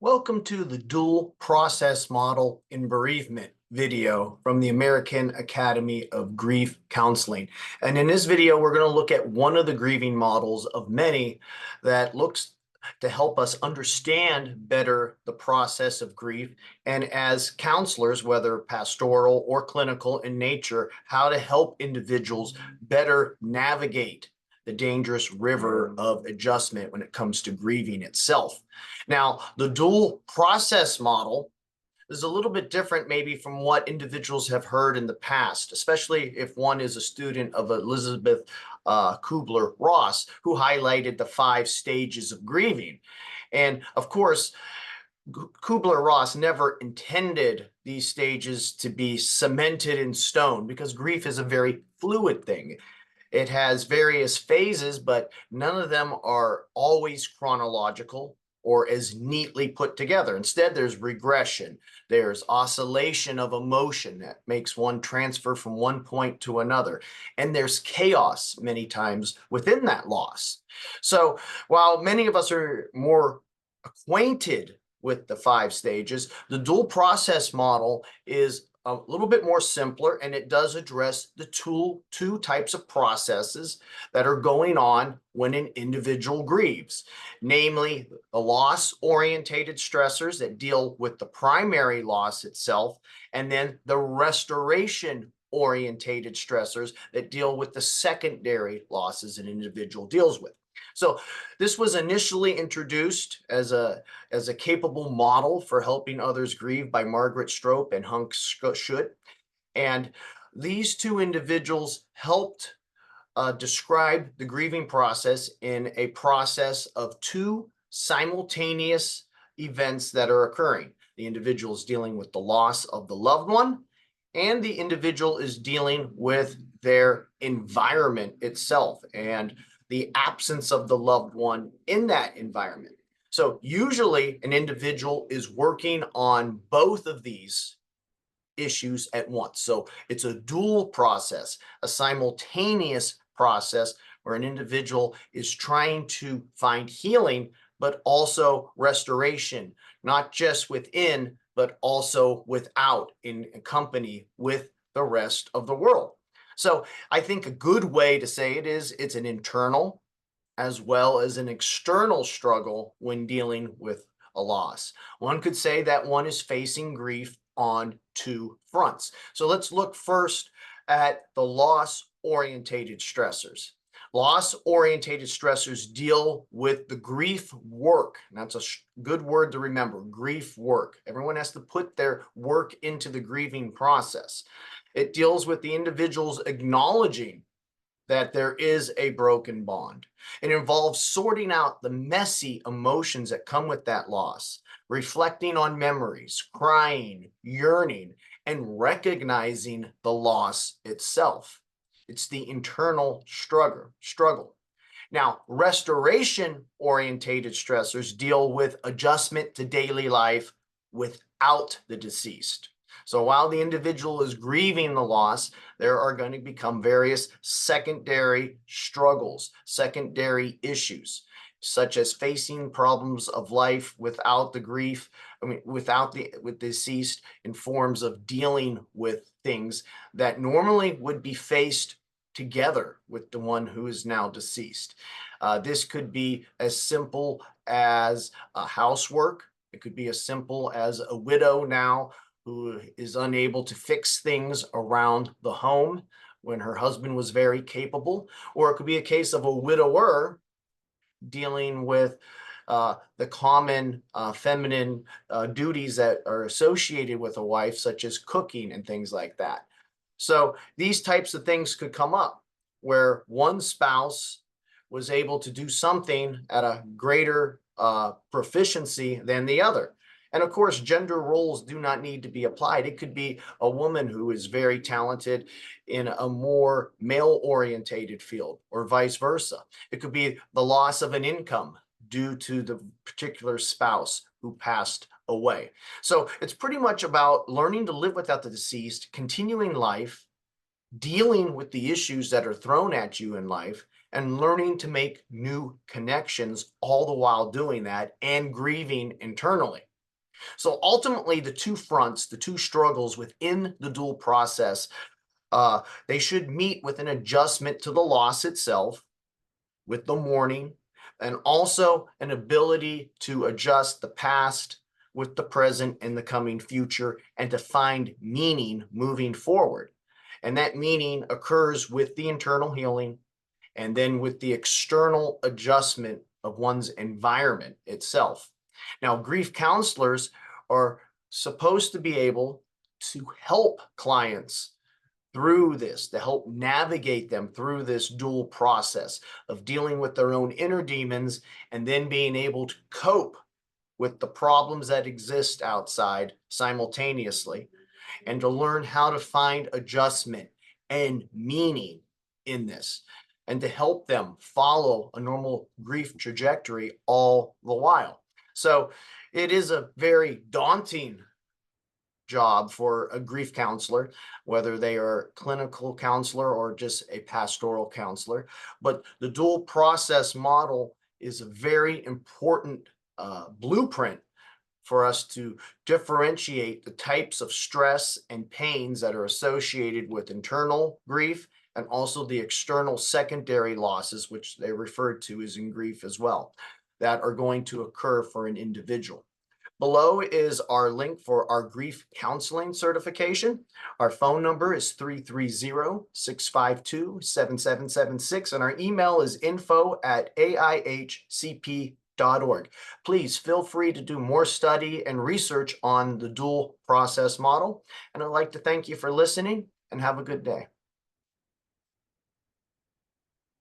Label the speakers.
Speaker 1: Welcome to the dual process model in bereavement video from the American Academy of Grief Counseling. And in this video, we're going to look at one of the grieving models of many that looks to help us understand better the process of grief. And as counselors, whether pastoral or clinical in nature, how to help individuals better navigate the dangerous river of adjustment when it comes to grieving itself. Now, the dual process model is a little bit different maybe from what individuals have heard in the past, especially if one is a student of Elizabeth Kubler-Ross, who highlighted the 5 stages of grieving. And of course, Kubler-Ross never intended these stages to be cemented in stone because grief is a very fluid thing. It has various phases, but none of them are always chronological or as neatly put together. Instead, there's regression. There's oscillation of emotion that makes one transfer from one point to another. And there's chaos many times within that loss. So while many of us are more acquainted with the 5 stages, the dual process model is a little bit more simpler, and it does address the two types of processes that are going on when an individual grieves, namely the loss-orientated stressors that deal with the primary loss itself, and then the restoration-orientated stressors that deal with the secondary losses an individual deals with. So this was initially introduced as a capable model for helping others grieve by Margaret Stroop and Hunk Schutt. And these two individuals helped describe the grieving process in a process of 2 simultaneous events that are occurring. The individual is dealing with the loss of the loved one, and the individual is dealing with their environment itself and the absence of the loved one in that environment. So usually an individual is working on both of these issues at once. So it's a dual process, a simultaneous process where an individual is trying to find healing, but also restoration, not just within, but also without, in company with the rest of the world. So I think a good way to say it is it's an internal as well as an external struggle when dealing with a loss. One could say that one is facing grief on 2 fronts. So let's look first at the loss-orientated stressors. Loss-orientated stressors deal with the grief work. And that's a good word to remember, grief work. Everyone has to put their work into the grieving process. It deals with the individuals acknowledging that there is a broken bond. It involves sorting out the messy emotions that come with that loss, reflecting on memories, crying, yearning, and recognizing the loss itself. It's the internal struggle. Now, restoration-orientated stressors deal with adjustment to daily life without the deceased. So while the individual is grieving the loss, there are going to become various secondary struggles, secondary issues, such as facing problems of life without the grief, without the deceased, in forms of dealing with things that normally would be faced together with the one who is now deceased. This could be as simple as housework. It could be as simple as a widow now who is unable to fix things around the home when her husband was very capable, or it could be a case of a widower dealing with the common feminine duties that are associated with a wife, such as cooking and things like that. So these types of things could come up where one spouse was able to do something at a greater proficiency than the other. And of course, gender roles do not need to be applied. It could be a woman who is very talented in a more male-orientated field, or vice versa. It could be the loss of an income due to the particular spouse who passed away. So it's pretty much about learning to live without the deceased, continuing life, dealing with the issues that are thrown at you in life, and learning to make new connections, all the while doing that and grieving internally. So ultimately, the two fronts, the two struggles within the dual process, they should meet with an adjustment to the loss itself, with the mourning, and also an ability to adjust the past with the present and the coming future, and to find meaning moving forward. And that meaning occurs with the internal healing and then with the external adjustment of one's environment itself. Now, grief counselors are supposed to be able to help clients through this, to help navigate them through this dual process of dealing with their own inner demons and then being able to cope with the problems that exist outside simultaneously, and to learn how to find adjustment and meaning in this, and to help them follow a normal grief trajectory all the while. So it is a very daunting job for a grief counselor, whether they are clinical counselor or just a pastoral counselor. But the dual process model is a very important blueprint for us to differentiate the types of stress and pains that are associated with internal grief, and also the external secondary losses, which they referred to as in grief as well, that are going to occur for an individual. Below is our link for our grief counseling certification. Our phone number is 330-652-7776, and our email is info@AIHCP.org. Please feel free to do more study and research on the dual process model. And I'd like to thank you for listening, and have a good day.